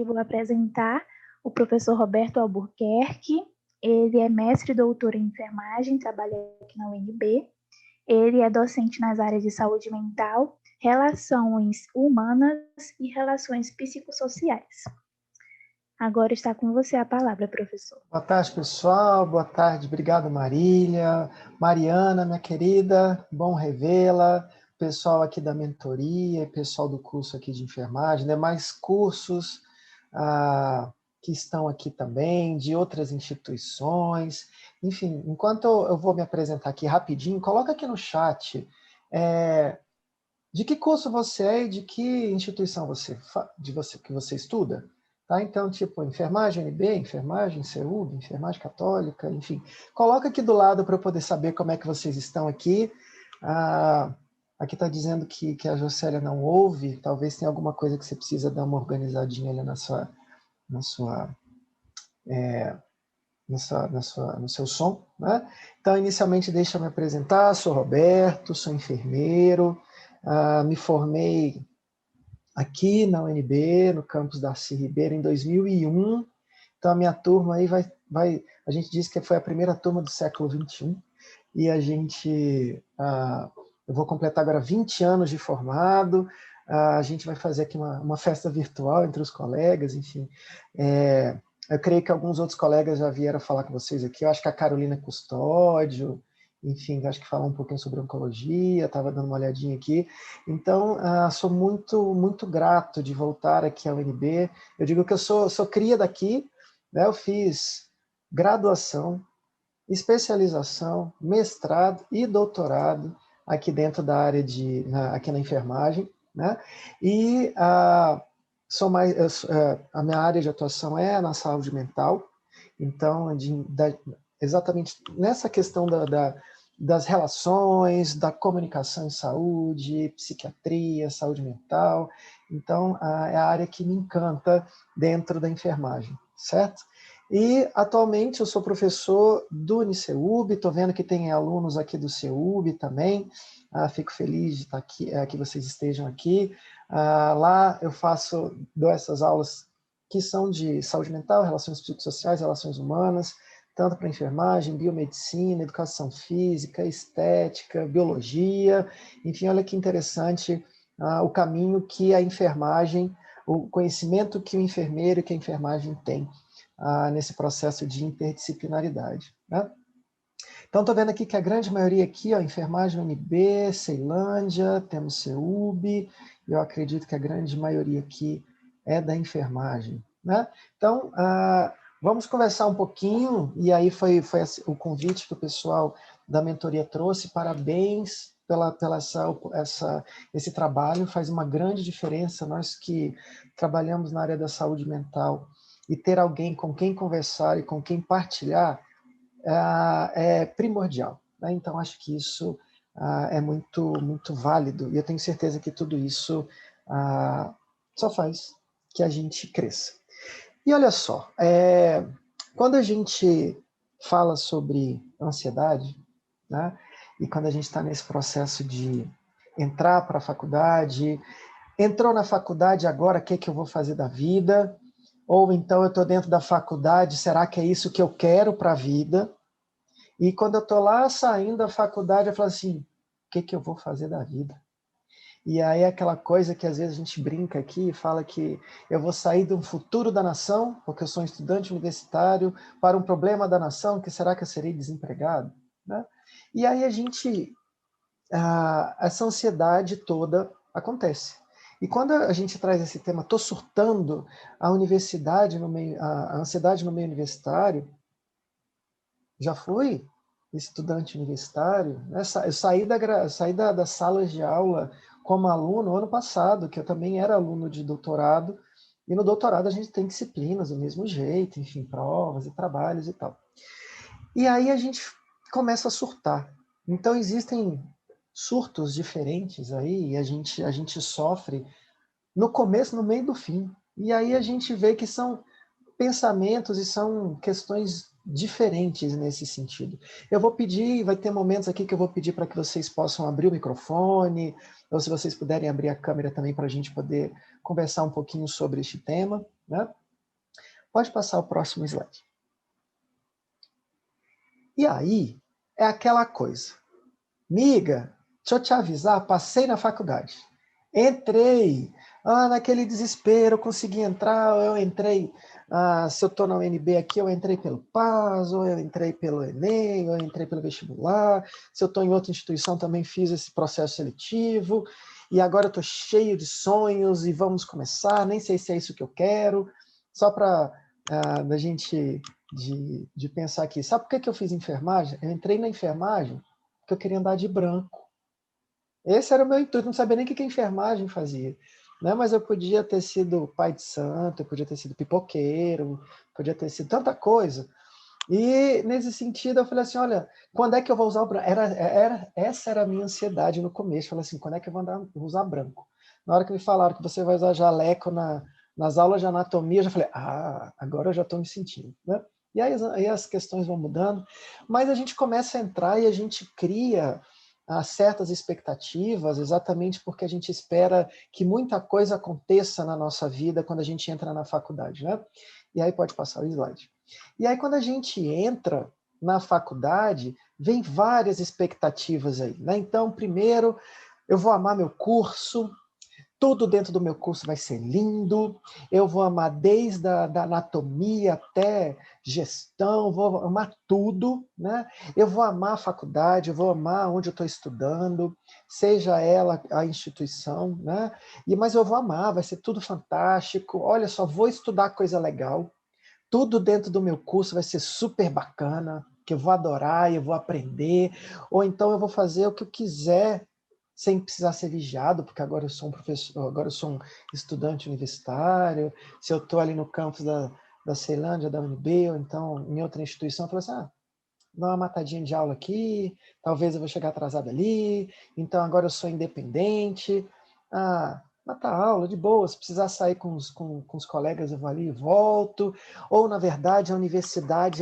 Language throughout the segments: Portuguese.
vou apresentar o professor Roberto Albuquerque. Ele é mestre e doutor em enfermagem, trabalha aqui na UNB. Ele é docente nas áreas de saúde mental, relações humanas e relações psicossociais. Agora está com você a palavra, professor. Boa tarde, pessoal. Boa tarde. Obrigado, Marília. Mariana, minha querida, bom revê-la. Pessoal aqui da mentoria, pessoal do curso aqui de enfermagem, demais cursos que estão aqui também, de outras instituições. Enfim, enquanto eu vou me apresentar aqui rapidinho, coloca aqui no chat de que curso você é e de que instituição que você estuda. Tá? Então, tipo, enfermagem UNB, enfermagem CEUB, enfermagem católica, enfim. Coloca aqui do lado para eu poder saber como é que vocês estão aqui. Aqui está dizendo que a Jocélia não ouve, talvez tenha alguma coisa que você precisa dar uma organizadinha ali no seu som. Né? Então, inicialmente, deixa eu me apresentar. Sou Roberto, sou enfermeiro, me formei aqui na UNB, no campus Darcy Ribeiro, em 2001. Então, a minha turma aí a gente disse que foi a primeira turma do século XXI, e eu vou completar agora 20 anos de formado, a gente vai fazer aqui uma festa virtual entre os colegas, enfim. Eu creio que alguns outros colegas já vieram falar com vocês aqui, eu acho que a Carolina Custódio, enfim, acho que falar um pouquinho sobre oncologia, estava dando uma olhadinha aqui. Então, sou muito, muito grato de voltar aqui à UNB. Eu digo que eu sou cria daqui, né? Eu fiz graduação, especialização, mestrado e doutorado aqui dentro da área aqui na enfermagem, né? E a minha área de atuação é na saúde mental, então, exatamente nessa questão das relações, da comunicação em saúde, psiquiatria, saúde mental. Então, é a área que me encanta dentro da enfermagem, certo? E, atualmente, eu sou professor do UniCEUB, estou vendo que tem alunos aqui do CEUB também, fico feliz de estar aqui, que vocês estejam aqui. Lá eu dou essas aulas que são de saúde mental, relações psicossociais, relações humanas, tanto para enfermagem, biomedicina, educação física, estética, biologia, enfim, olha que interessante o caminho que a enfermagem, o conhecimento que o enfermeiro e que a enfermagem tem nesse processo de interdisciplinaridade. Né? Então, estou vendo aqui que a grande maioria aqui, enfermagem UNB, Ceilândia, temos CEUB, eu acredito que a grande maioria aqui é da enfermagem. Né? Então, vamos conversar um pouquinho, e aí foi o convite que o pessoal da mentoria trouxe. Parabéns pela esse trabalho, faz uma grande diferença. Nós que trabalhamos na área da saúde mental e ter alguém com quem conversar e com quem partilhar é primordial. Né? Então, acho que isso é muito, muito válido, e eu tenho certeza que tudo isso só faz que a gente cresça. E olha só, quando a gente fala sobre ansiedade, né, e quando a gente está nesse processo de entrar para a faculdade, entrou na faculdade agora, o que eu vou fazer da vida? Ou então eu estou dentro da faculdade, será que é isso que eu quero para a vida? E quando eu estou lá saindo da faculdade, eu falo assim, o que eu vou fazer da vida? E aí é aquela coisa que às vezes a gente brinca aqui e fala que eu vou sair de um futuro da nação, porque eu sou um estudante universitário, para um problema da nação, que será que eu serei desempregado? Né? E aí essa ansiedade toda acontece. E quando a gente traz esse tema, estou surtando, a universidade no meio, a ansiedade no meio universitário, já fui estudante universitário, né? Eu saí das salas de aula como aluno ano passado, que eu também era aluno de doutorado, e no doutorado a gente tem disciplinas do mesmo jeito, enfim, provas e trabalhos e tal. E aí a gente começa a surtar. Então existem surtos diferentes aí, e a gente sofre no começo, no meio e do fim. E aí a gente vê que são pensamentos e são questões diferentes nesse sentido. Eu vou pedir, vai ter momentos aqui que eu vou pedir para que vocês possam abrir o microfone, ou se vocês puderem abrir a câmera também para a gente poder conversar um pouquinho sobre este tema, né? Pode passar o próximo slide. E aí, é aquela coisa. Miga, deixa eu te avisar, passei na faculdade. Entrei, naquele desespero, consegui entrar, eu entrei, se eu estou na UNB aqui, eu entrei pelo PAS, ou eu entrei pelo Enem, ou eu entrei pelo vestibular, se eu estou em outra instituição também fiz esse processo seletivo, e agora eu estou cheio de sonhos, e vamos começar, nem sei se é isso que eu quero, só para da gente de pensar aqui. Sabe por que eu fiz enfermagem? Eu entrei na enfermagem porque eu queria andar de branco. Esse era o meu intuito, não sabia nem o que a enfermagem fazia. Né? Mas eu podia ter sido pai de santo, eu podia ter sido pipoqueiro, podia ter sido tanta coisa. E nesse sentido eu falei assim, olha, quando é que eu vou usar o branco? Essa era a minha ansiedade no começo. Eu falei assim, quando é que eu vou usar branco? Na hora que me falaram que você vai usar jaleco nas aulas de anatomia, eu já falei, agora eu já estou me sentindo. Né? E aí as questões vão mudando, mas a gente começa a entrar e a gente cria certas expectativas, exatamente porque a gente espera que muita coisa aconteça na nossa vida quando a gente entra na faculdade. Né? E aí pode passar o slide. E aí quando a gente entra na faculdade, vem várias expectativas aí. Né? Então, primeiro, eu vou amar meu curso, tudo dentro do meu curso vai ser lindo, eu vou amar desde a da anatomia até gestão, vou amar tudo, né? Eu vou amar a faculdade, eu vou amar onde eu estou estudando, seja ela a instituição, né? Mas eu vou amar, vai ser tudo fantástico, olha, só vou estudar coisa legal, tudo dentro do meu curso vai ser super bacana, que eu vou adorar, eu vou aprender, ou então eu vou fazer o que eu quiser, sem precisar ser vigiado, porque agora eu sou um professor, agora eu sou um estudante universitário, se eu estou ali no campus da Ceilândia, da UNB, ou então em outra instituição, eu falo assim, dá uma matadinha de aula aqui, talvez eu vou chegar atrasado ali, então agora eu sou independente, matar aula, de boa, se precisar sair com os colegas, eu vou ali e volto, ou na verdade a universidade,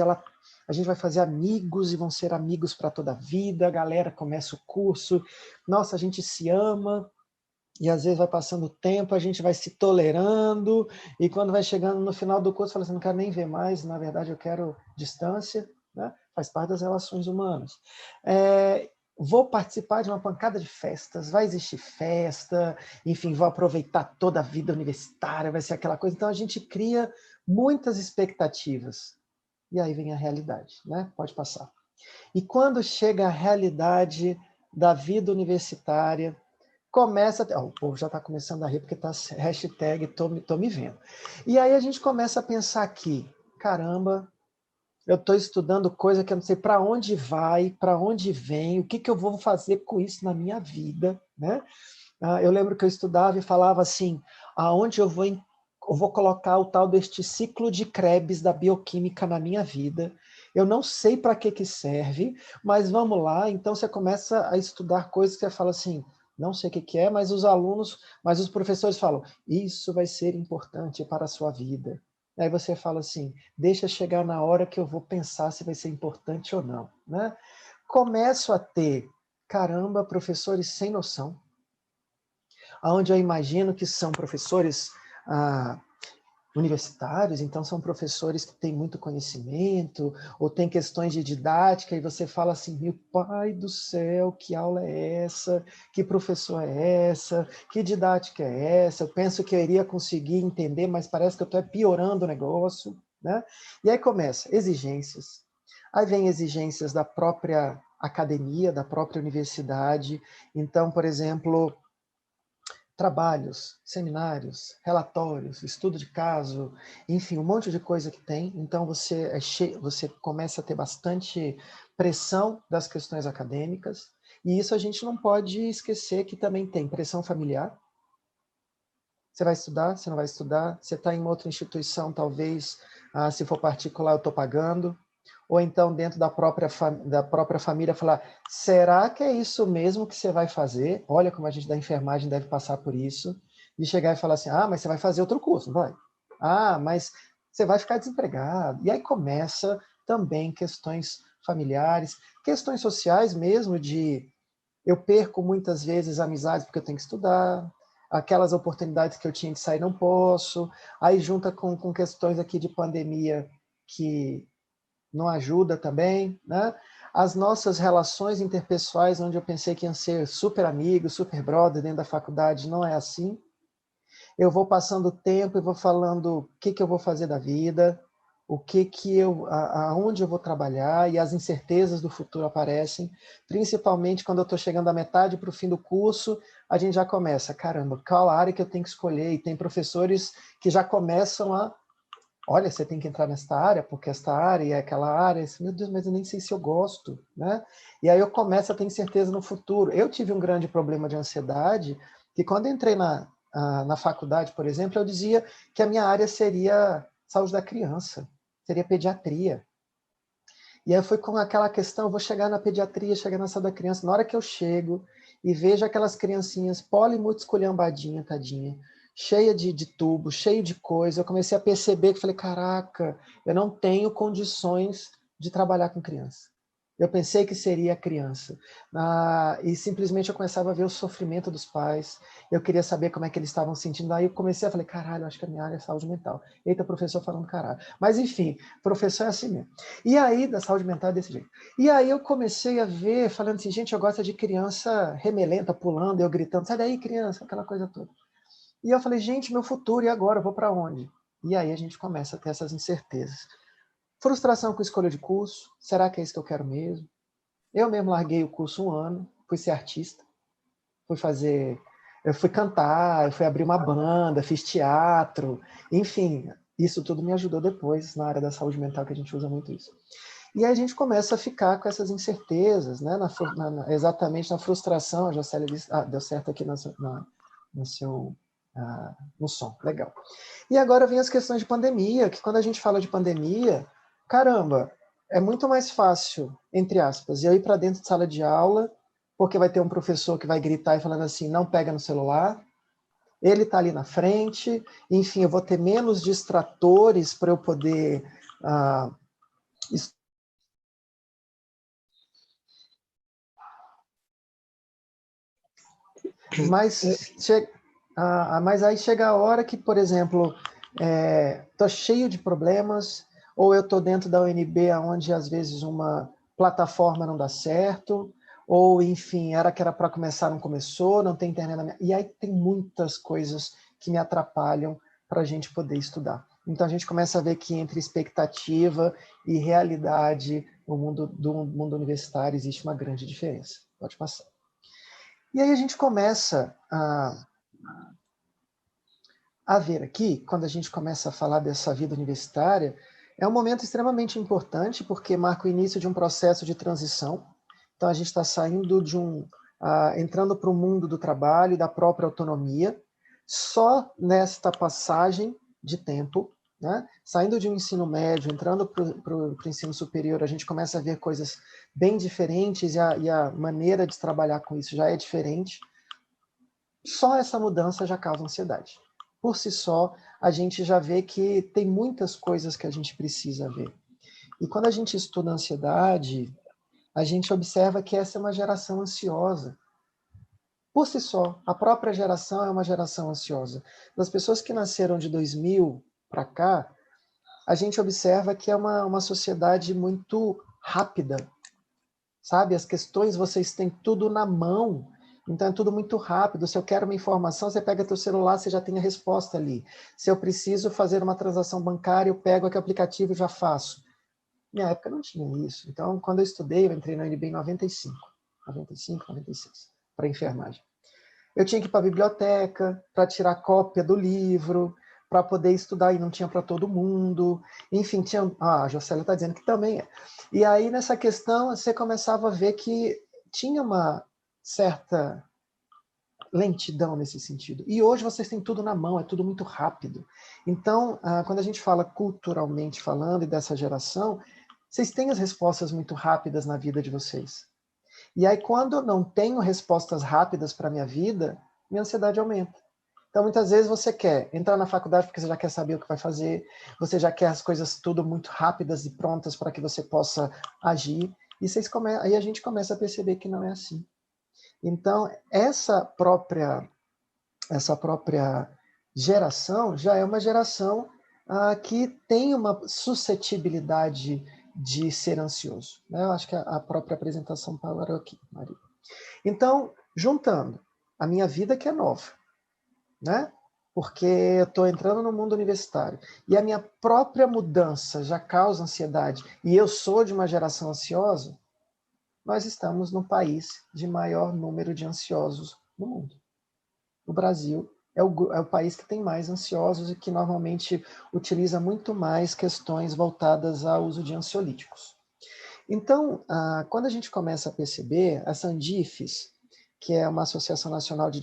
a gente vai fazer amigos e vão ser amigos para toda a vida, a galera começa o curso, nossa, a gente se ama, e às vezes vai passando o tempo, a gente vai se tolerando, e quando vai chegando no final do curso, fala assim, não quero nem ver mais, na verdade eu quero distância, né? Faz parte das relações humanas. Vou participar de uma pancada de festas, vai existir festa, enfim, vou aproveitar toda a vida universitária, vai ser aquela coisa. Então a gente cria muitas expectativas. E aí vem a realidade, né? Pode passar. E quando chega a realidade da vida universitária, começa... o povo já está começando a rir porque está hashtag tô me vendo. E aí a gente começa a pensar aqui, caramba, eu estou estudando coisa que eu não sei para onde vai, para onde vem, o que eu vou fazer com isso na minha vida, né? Eu lembro que eu estudava e falava assim, aonde eu vou colocar o tal deste ciclo de Krebs da bioquímica na minha vida. Eu não sei para que serve, mas vamos lá. Então você começa a estudar coisas que você fala assim, não sei o que é, mas os professores falam, isso vai ser importante para a sua vida. Aí você fala assim, deixa chegar na hora que eu vou pensar se vai ser importante ou não. Né? Começo a ter, caramba, professores sem noção, onde eu imagino que são professores universitários, então são professores que têm muito conhecimento, ou tem questões de didática, e você fala assim, meu pai do céu, que aula é essa? Que professor é essa? Que didática é essa? Eu penso que eu iria conseguir entender, mas parece que eu estou piorando o negócio. Né? E aí começa exigências, aí vem exigências da própria academia, da própria universidade. Então, por exemplo, trabalhos, seminários, relatórios, estudo de caso, enfim, um monte de coisa que tem. Então você começa a ter bastante pressão das questões acadêmicas, e isso a gente não pode esquecer que também tem pressão familiar. Você vai estudar, você não vai estudar, você está em uma outra instituição, talvez, se for particular, eu estou pagando. Ou então, dentro da própria família, falar, será que é isso mesmo que você vai fazer? Olha como a gente da enfermagem deve passar por isso. E chegar e falar assim, mas você vai fazer outro curso, não vai? Mas você vai ficar desempregado. E aí começa também questões familiares, questões sociais mesmo, de eu perco muitas vezes amizades porque eu tenho que estudar, aquelas oportunidades que eu tinha de sair não posso, aí junta com questões aqui de pandemia que não ajuda também, né? As nossas relações interpessoais, onde eu pensei que iam ser super amigos, super brother dentro da faculdade, não é assim. Eu vou passando o tempo e vou falando o que eu vou fazer da vida, o que eu, aonde eu vou trabalhar, e as incertezas do futuro aparecem, principalmente quando eu estou chegando à metade para o fim do curso, a gente já começa, caramba, qual a área que eu tenho que escolher? E tem professores que já começam a, olha, você tem que entrar nesta área, porque esta área é aquela área, meu Deus, mas eu nem sei se eu gosto, né? E aí eu começo a ter incerteza no futuro. Eu tive um grande problema de ansiedade, que quando eu entrei na faculdade, por exemplo, eu dizia que a minha área seria saúde da criança, seria pediatria. E aí foi com aquela questão, eu vou chegar na pediatria, chegar na saúde da criança, na hora que eu chego e vejo aquelas criancinhas muito esculhambadinha, tadinha, cheia de tubo, cheio de coisa, eu comecei a perceber que falei, caraca, eu não tenho condições de trabalhar com criança. Eu pensei que seria criança. E simplesmente eu começava a ver o sofrimento dos pais, eu queria saber como é que eles estavam sentindo. Aí eu comecei a falar, caralho, acho que a minha área é saúde mental. Eita, professor falando caralho. Mas enfim, professor é assim mesmo. E aí, da saúde mental é desse jeito. E aí eu comecei a ver, falando assim, gente, eu gosto de criança remelenta, pulando, eu gritando, sai daí, criança, aquela coisa toda. E eu falei, gente, meu futuro, e agora? Eu vou para onde? E aí a gente começa a ter essas incertezas. Frustração com escolha de curso, será que é isso que eu quero mesmo? Eu mesmo larguei o curso 1 ano, fui ser artista, eu fui cantar, eu fui abrir uma banda, fiz teatro, enfim, isso tudo me ajudou depois na área da saúde mental, que a gente usa muito isso. E aí a gente começa a ficar com essas incertezas, né? Exatamente na frustração. A Jocélia disse, deu certo aqui no seu no som, legal. E agora vem as questões de pandemia, que quando a gente fala de pandemia, caramba, é muito mais fácil, entre aspas, eu ir para dentro de sala de aula, porque vai ter um professor que vai gritar e falando assim, não pega no celular, ele está ali na frente, enfim, eu vou ter menos distratores para eu poder mas aí chega a hora que, por exemplo, estou cheio de problemas, ou eu estou dentro da UNB, onde às vezes uma plataforma não dá certo, ou enfim, era que era para começar, não começou, não tem internet na minha... E aí tem muitas coisas que me atrapalham para a gente poder estudar. Então a gente começa a ver que entre expectativa e realidade no mundo do mundo universitário existe uma grande diferença. Pode passar. E aí a gente começa a ver aqui, quando a gente começa a falar dessa vida universitária, é um momento extremamente importante, porque marca o início de um processo de transição. Então a gente está saindo entrando para o mundo do trabalho e da própria autonomia, só nesta passagem de tempo, né? Saindo de um ensino médio, entrando para o ensino superior, a gente começa a ver coisas bem diferentes e a maneira de trabalhar com isso já é diferente. Só essa mudança já causa ansiedade. Por si só, a gente já vê que tem muitas coisas que a gente precisa ver. E quando a gente estuda a ansiedade, a gente observa que essa é uma geração ansiosa. Por si só, a própria geração é uma geração ansiosa. Das pessoas que nasceram de 2000 para cá, a gente observa que é uma sociedade muito rápida, sabe? As questões, vocês têm tudo na mão, então é tudo muito rápido. Se eu quero uma informação, você pega teu celular, você já tem a resposta ali. Se eu preciso fazer uma transação bancária, eu pego aquele aplicativo e já faço. Minha época não tinha isso. Então, quando eu estudei, eu entrei na UNB em 95, 96, para enfermagem. Eu tinha que ir para a biblioteca para tirar cópia do livro, para poder estudar, e não tinha para todo mundo. Enfim, tinha... a Jocélia está dizendo que também é. E aí, nessa questão, você começava a ver que tinha uma certa lentidão nesse sentido. E hoje vocês têm tudo na mão, é tudo muito rápido. Então, quando a gente fala culturalmente falando e dessa geração, vocês têm as respostas muito rápidas na vida de vocês. E aí, quando eu não tenho respostas rápidas para a minha vida, minha ansiedade aumenta. Então, muitas vezes você quer entrar na faculdade porque você já quer saber o que vai fazer, você já quer as coisas tudo muito rápidas e prontas para que você possa agir, e aí a gente começa a perceber que não é assim. Então, essa própria geração já é uma geração que tem uma suscetibilidade de ser ansioso, né? Eu acho que a própria apresentação parou aqui, Maria. Então, juntando a minha vida que é nova, né? Porque eu estou entrando no mundo universitário e a minha própria mudança já causa ansiedade e eu sou de uma geração ansiosa, nós estamos no país de maior número de ansiosos no mundo. O Brasil é o país que tem mais ansiosos e que normalmente utiliza muito mais questões voltadas ao uso de ansiolíticos. Então, quando a gente começa a perceber, a Sandifes, que é uma Associação Nacional de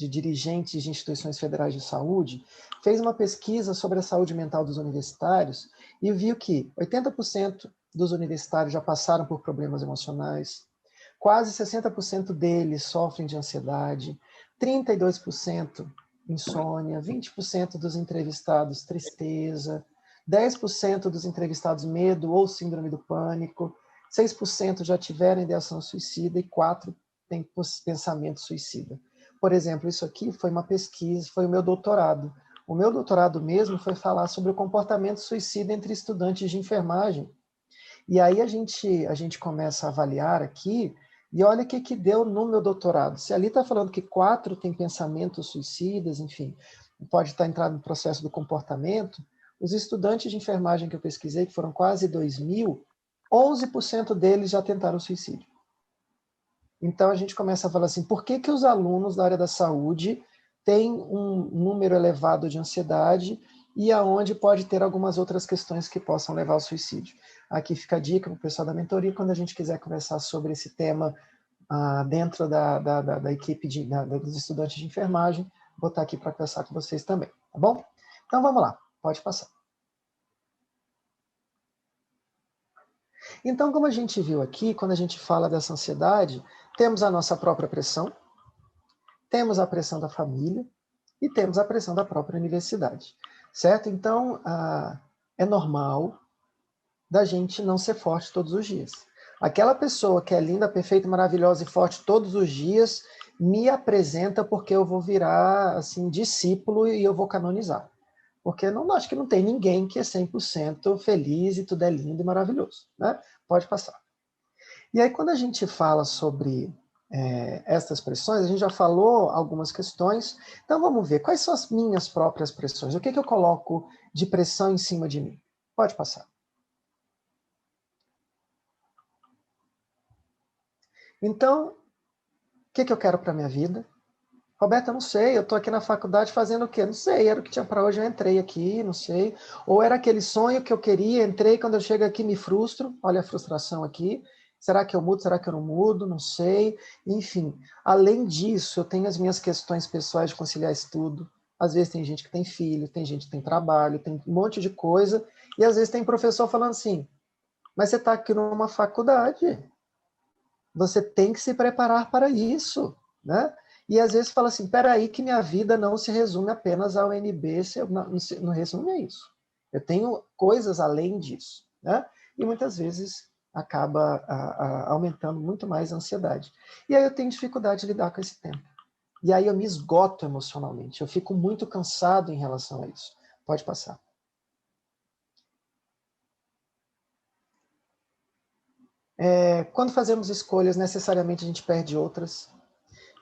Dirigentes de Instituições Federais de Saúde, fez uma pesquisa sobre a saúde mental dos universitários e viu que 80% dos universitários já passaram por problemas emocionais, quase 60% deles sofrem de ansiedade, 32% insônia, 20% dos entrevistados tristeza, 10% dos entrevistados medo ou síndrome do pânico, 6% já tiveram ideação suicida e 4% têm pensamento suicida. Por exemplo, isso aqui foi uma pesquisa, foi o meu doutorado. O meu doutorado mesmo foi falar sobre o comportamento suicida entre estudantes de enfermagem. E aí a gente começa a avaliar aqui, e olha o que deu no meu doutorado. Se ali está falando que 4 têm pensamentos suicidas, enfim, pode estar entrando no processo do comportamento, os estudantes de enfermagem que eu pesquisei, que foram quase 2.000, 11% deles já tentaram suicídio. Então a gente começa a falar assim, por que os alunos da área da saúde têm um número elevado de ansiedade e aonde pode ter algumas outras questões que possam levar ao suicídio? Aqui fica a dica para o pessoal da mentoria, quando a gente quiser conversar sobre esse tema dentro da equipe dos estudantes de enfermagem, vou estar aqui para conversar com vocês também, tá bom? Então vamos lá, pode passar. Então, como a gente viu aqui, quando a gente fala dessa ansiedade, temos a nossa própria pressão, temos a pressão da família e temos a pressão da própria universidade, certo? Então, é normal da gente não ser forte todos os dias. Aquela pessoa que é linda, perfeita, maravilhosa e forte todos os dias, me apresenta porque eu vou virar assim discípulo e eu vou canonizar. Porque não acho que não tem ninguém que é 100% feliz e tudo é lindo e maravilhoso, né? Pode passar. E aí, quando a gente fala sobre estas pressões, a gente já falou algumas questões, então vamos ver quais são as minhas próprias pressões. O que eu coloco de pressão em cima de mim? Pode passar. Então, o que eu quero para a minha vida? Roberta, não sei, eu estou aqui na faculdade fazendo o quê? Não sei, era o que tinha para hoje, eu entrei aqui, não sei. Ou era aquele sonho que eu queria, entrei, quando eu chego aqui me frustro, olha a frustração aqui. Será que eu mudo, será que eu não mudo? Não sei. Enfim, além disso, eu tenho as minhas questões pessoais de conciliar estudo. Às vezes tem gente que tem filho, tem gente que tem trabalho, tem um monte de coisa. E às vezes tem professor falando assim, mas você está aqui numa faculdade, você tem que se preparar para isso, né? E às vezes fala assim, peraí que minha vida não se resume apenas ao UNB, não resume a isso. Eu tenho coisas além disso, né? E muitas vezes acaba aumentando muito mais a ansiedade. E aí eu tenho dificuldade de lidar com esse tempo. E aí eu me esgoto emocionalmente, eu fico muito cansado em relação a isso. Pode passar. Quando fazemos escolhas, necessariamente a gente perde outras.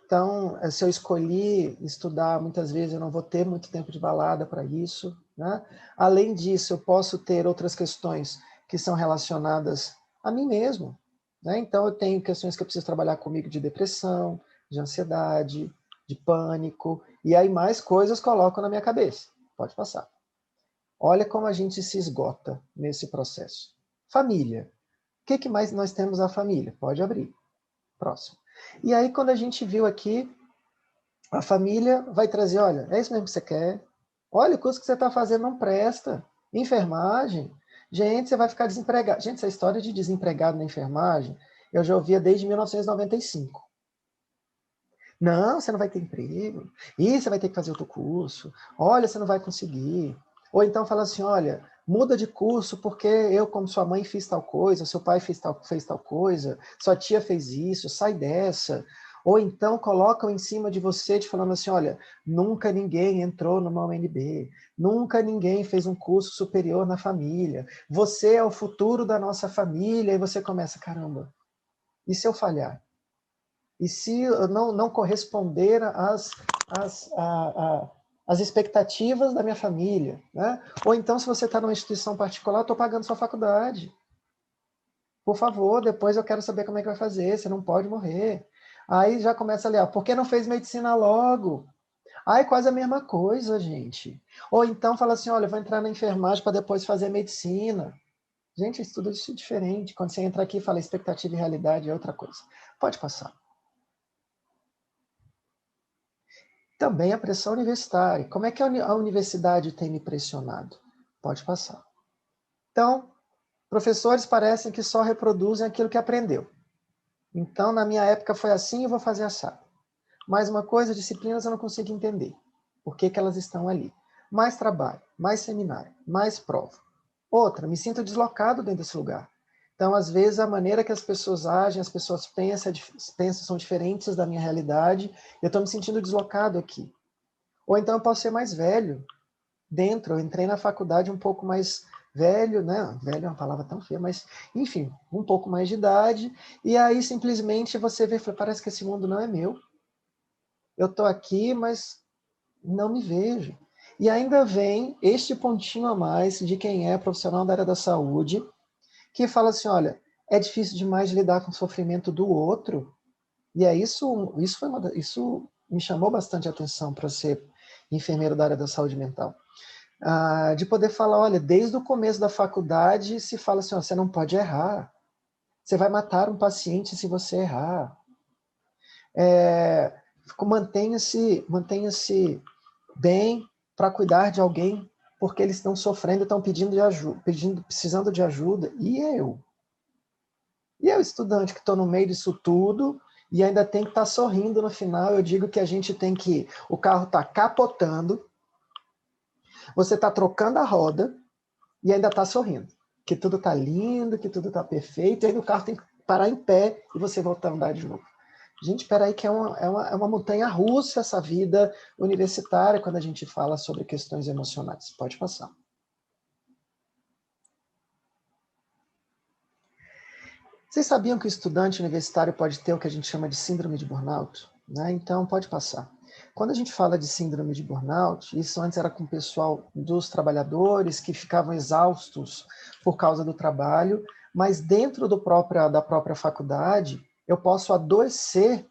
Então, se eu escolhi estudar, muitas vezes eu não vou ter muito tempo de balada para isso, né? Além disso, eu posso ter outras questões que são relacionadas a mim mesmo, né? Então, eu tenho questões que eu preciso trabalhar comigo de depressão, de ansiedade, de pânico, e aí mais coisas coloco na minha cabeça. Pode passar. Olha como a gente se esgota nesse processo. Família. O que mais nós temos a família? Pode abrir. Próximo. E aí, quando a gente viu aqui, a família vai trazer, olha, é isso mesmo que você quer? Olha, o curso que você está fazendo não presta. Enfermagem? Gente, você vai ficar desempregado. Gente, essa história de desempregado na enfermagem, eu já ouvia desde 1995. Não, você não vai ter emprego. E você vai ter que fazer outro curso. Olha, você não vai conseguir. Ou então fala assim, olha, muda de curso porque eu, como sua mãe, fiz tal coisa, seu pai fez tal coisa, sua tia fez isso, sai dessa. Ou então colocam em cima de você, te falando assim, olha, nunca ninguém entrou numa UNB, nunca ninguém fez um curso superior na família, você é o futuro da nossa família, e você começa, caramba, e se eu falhar? E se eu não corresponder às expectativas da minha família? Né? Ou então, se você está numa instituição particular, estou pagando sua faculdade. Por favor, depois eu quero saber como é que vai fazer, você não pode morrer. Aí já começa ali, por que não fez medicina logo? É quase a mesma coisa, gente. Ou então fala assim, olha, eu vou entrar na enfermagem para depois fazer medicina. Gente, isso tudo é diferente. Quando você entra aqui e fala expectativa e realidade, é outra coisa. Pode passar. Também a pressão universitária. Como é que a universidade tem me pressionado? Pode passar. Então, professores parecem que só reproduzem aquilo que aprendeu. Então, na minha época foi assim, eu vou fazer assado. Mais uma coisa, disciplinas eu não consigo entender. Por que elas estão ali? Mais trabalho, mais seminário, mais prova. Outra, me sinto deslocado dentro desse lugar. Então, às vezes, a maneira que as pessoas agem, as pessoas pensam são diferentes da minha realidade. Eu estou me sentindo deslocado aqui. Ou então eu posso ser mais velho dentro. Eu entrei na faculdade um pouco mais velho, né? Velho é uma palavra tão feia, mas enfim, um pouco mais de idade. E aí simplesmente você vê, parece que esse mundo não é meu. Eu estou aqui, mas não me vejo. E ainda vem este pontinho a mais de quem é profissional da área da saúde, que fala assim, olha, é difícil demais lidar com o sofrimento do outro. E é isso me chamou bastante atenção para ser enfermeiro da área da saúde mental. De poder falar, olha, desde o começo da faculdade se fala assim, ó, você não pode errar. Você vai matar um paciente se você errar. Mantenha-se bem para cuidar de alguém, porque eles estão sofrendo, estão precisando de ajuda. E eu? E eu, estudante, que estou no meio disso tudo, e ainda tem que estar sorrindo no final, eu digo que a gente tem que... O carro está capotando, você está trocando a roda, e ainda está sorrindo. Que tudo está lindo, que tudo está perfeito, e aí o carro tem que parar em pé e você voltar a andar de novo. Gente, espera aí que é uma montanha russa essa vida universitária quando a gente fala sobre questões emocionais. Pode passar. Vocês sabiam que o estudante universitário pode ter o que a gente chama de síndrome de burnout? Né? Então, pode passar. Quando a gente fala de síndrome de burnout, isso antes era com o pessoal dos trabalhadores que ficavam exaustos por causa do trabalho, mas dentro da própria faculdade, eu posso adoecer,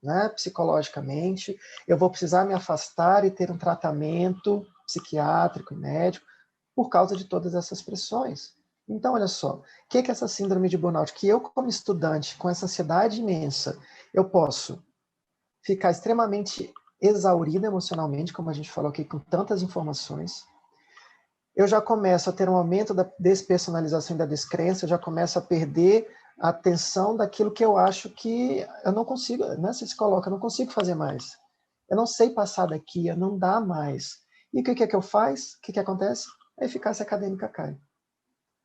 né, psicologicamente, eu vou precisar me afastar e ter um tratamento psiquiátrico e médico por causa de todas essas pressões. Então, olha só, o que é essa síndrome de burnout? Que eu, como estudante, com essa ansiedade imensa, eu posso ficar extremamente exaurida emocionalmente, como a gente falou aqui, com tantas informações. Eu já começo a ter um aumento da despersonalização e da descrença, eu já começo a perder a atenção daquilo que eu acho que eu não consigo, né? Você se coloca, eu não consigo fazer mais. Eu não sei passar daqui, não dá mais. E o que é que eu faço? O que acontece? A eficácia acadêmica cai.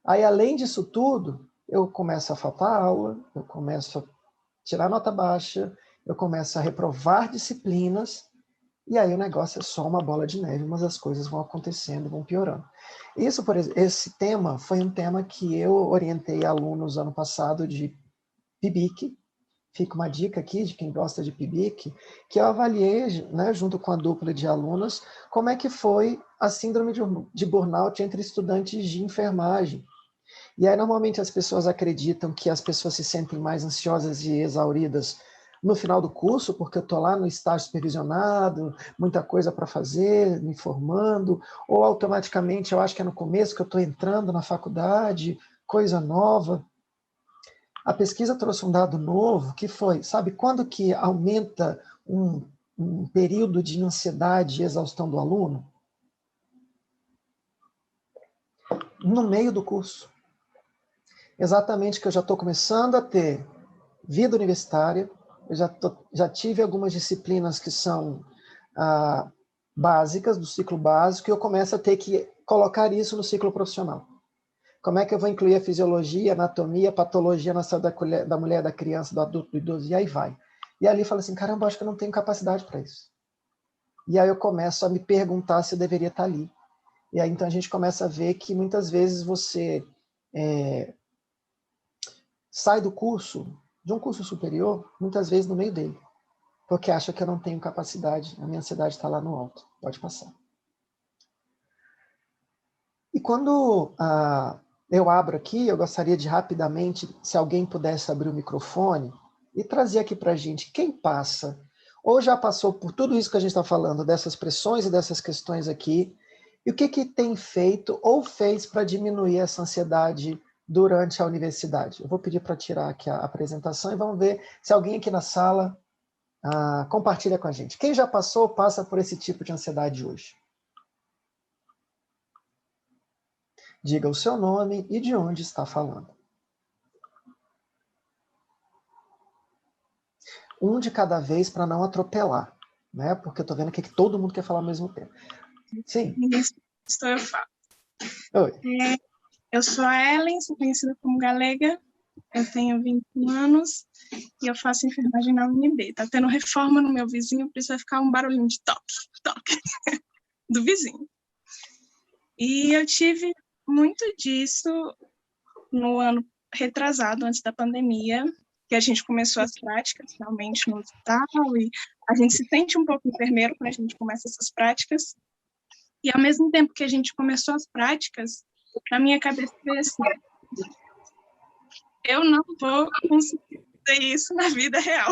Aí, além disso tudo, eu começo a faltar aula, eu começo a tirar nota baixa, eu começo a reprovar disciplinas, e aí o negócio é só uma bola de neve, mas as coisas vão acontecendo, vão piorando. Esse tema foi um tema que eu orientei alunos ano passado de PIBIC. Fica uma dica aqui de quem gosta de PIBIC, que eu avaliei, né, junto com a dupla de alunos, como é que foi a síndrome de burnout entre estudantes de enfermagem. E aí, normalmente, as pessoas acreditam que as pessoas se sentem mais ansiosas e exauridas no final do curso, porque eu estou lá no estágio supervisionado, muita coisa para fazer, me formando, ou automaticamente eu acho que é no começo que eu estou entrando na faculdade, coisa nova. A pesquisa trouxe um dado novo, que foi, sabe, quando que aumenta um período de ansiedade e exaustão do aluno? No meio do curso. Exatamente que eu já estou começando a ter vida universitária, eu já tive algumas disciplinas que são básicas, do ciclo básico, e eu começo a ter que colocar isso no ciclo profissional. Como é que eu vou incluir a fisiologia, anatomia, patologia na saúde da mulher, da criança, do adulto, do idoso, e aí vai. E ali eu falo assim, caramba, acho que eu não tenho capacidade para isso. E aí eu começo a me perguntar se eu deveria estar ali. E aí então a gente começa a ver que muitas vezes você sai do curso, de um curso superior, muitas vezes no meio dele, porque acha que eu não tenho capacidade, a minha ansiedade está lá no alto. Pode passar. E quando eu abro aqui, eu gostaria de rapidamente, se alguém pudesse abrir o microfone e trazer aqui para a gente quem passa, ou já passou por tudo isso que a gente está falando, dessas pressões e dessas questões aqui, e o que tem feito ou fez para diminuir essa ansiedade durante a universidade. Eu vou pedir para tirar aqui a apresentação e vamos ver se alguém aqui na sala compartilha com a gente. Quem já passou ou passa por esse tipo de ansiedade hoje? Diga o seu nome e de onde está falando. Um de cada vez para não atropelar, né? Porque eu estou vendo aqui que todo mundo quer falar ao mesmo tempo. Sim. Estou eu falo. Oi. Eu sou a Ellen, sou conhecida como Galega, eu tenho 21 anos e eu faço enfermagem na UNB. Tá tendo reforma no meu vizinho, por isso vai ficar um barulhinho de toque, toque do vizinho. E eu tive muito disso no ano retrasado, antes da pandemia, que a gente começou as práticas realmente no hospital e a gente se sente um pouco enfermeiro quando a gente começa essas práticas. E ao mesmo tempo que a gente começou as práticas, na minha cabeça foi assim, eu não vou conseguir fazer isso na vida real.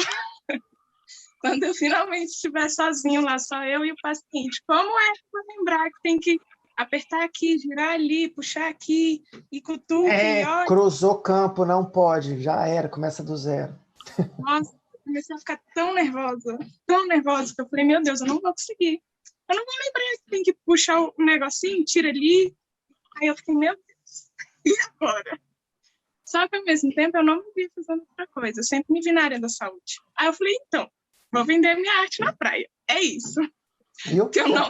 Quando eu finalmente estiver sozinho lá, só eu e o paciente, como é que eu vou lembrar que tem que apertar aqui, girar ali, puxar aqui, e cutuca, e olha. Cruzou campo, não pode, já era, começa do zero. Nossa, eu comecei a ficar tão nervosa, que eu falei, meu Deus, eu não vou conseguir. Eu não vou lembrar que tem que puxar o negocinho, tira ali. Aí eu fiquei, meu Deus, e agora? Só que ao mesmo tempo eu não me vi fazendo outra coisa, eu sempre me vi na área da saúde. Aí eu falei, então, vou vender minha arte na praia, é isso. Que eu não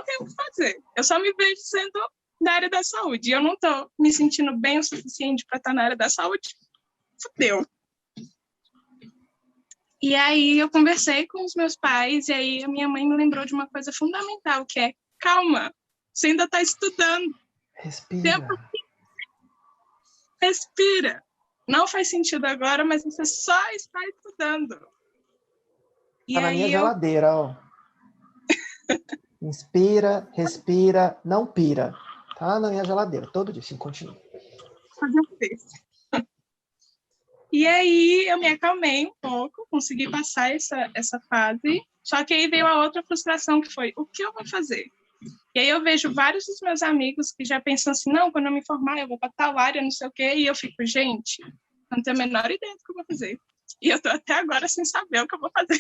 tenho o que fazer. Eu só me vejo sendo da área da saúde. E eu não estou me sentindo bem o suficiente para estar na área da saúde. Fudeu. E aí eu conversei com os meus pais, e aí a minha mãe me lembrou de uma coisa fundamental, que é, calma, você ainda está estudando. Respira. Respira. Não faz sentido agora, mas você só está estudando. Está na minha geladeira, ó. Inspira, respira, não pira. Tá na minha geladeira, todo dia. Sim, continua. Fazer um texto. E aí eu me acalmei um pouco, consegui passar essa fase, só que aí veio a outra frustração, que foi, o que eu vou fazer? E aí eu vejo vários dos meus amigos que já pensam assim, não, quando eu me formar eu vou para tal área, não sei o quê, e eu fico, gente, não tenho a menor ideia do que eu vou fazer. E eu tô até agora sem saber o que eu vou fazer.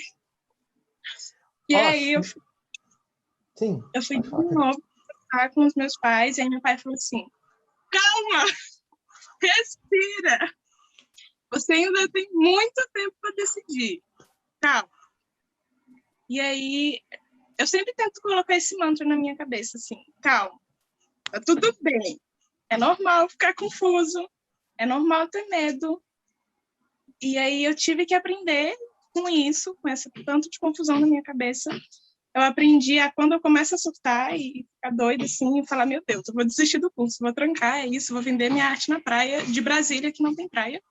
E aí eu fui de novo conversar com os meus pais, e aí meu pai falou assim, calma, respira, você ainda tem muito tempo para decidir, calma. E aí eu sempre tento colocar esse mantra na minha cabeça, assim, calma, tá tudo bem, é normal ficar confuso, é normal ter medo. E aí eu tive que aprender com isso, com esse tanto de confusão na minha cabeça. Eu aprendi a, quando eu começo a surtar e ficar doida, assim, e falar, meu Deus, eu vou desistir do curso, vou trancar, é isso, vou vender minha arte na praia de Brasília, que não tem praia.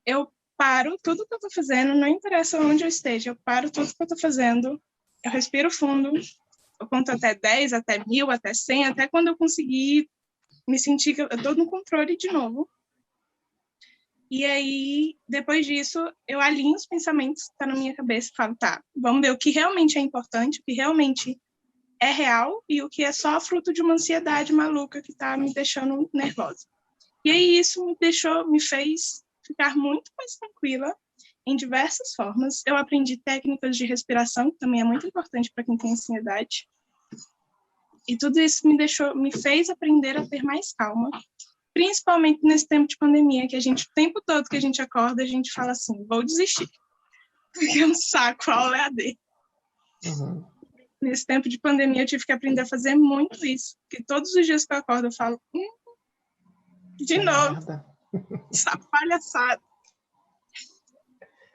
Eu paro tudo que eu tô fazendo, não interessa onde eu esteja, eu paro tudo que eu tô fazendo, eu respiro fundo, eu conto até 10, até 1000, até 100, até quando eu conseguir me sentir que eu tô no controle de novo. E aí, depois disso, eu alinho os pensamentos que estão na minha cabeça e falo, tá, vamos ver o que realmente é importante, o que realmente é real e o que é só fruto de uma ansiedade maluca que tá me deixando nervosa. E aí isso me fez ficar muito mais tranquila em diversas formas. Eu aprendi técnicas de respiração, que também é muito importante para quem tem ansiedade. E tudo isso me fez aprender a ter mais calma, principalmente nesse tempo de pandemia, que a gente, o tempo todo que a gente acorda, a gente fala assim, vou desistir, porque é um saco a aula EAD. Uhum. Nesse tempo de pandemia, eu tive que aprender a fazer muito isso, porque todos os dias que eu acordo, eu falo, de novo, Merda. essa palhaçada.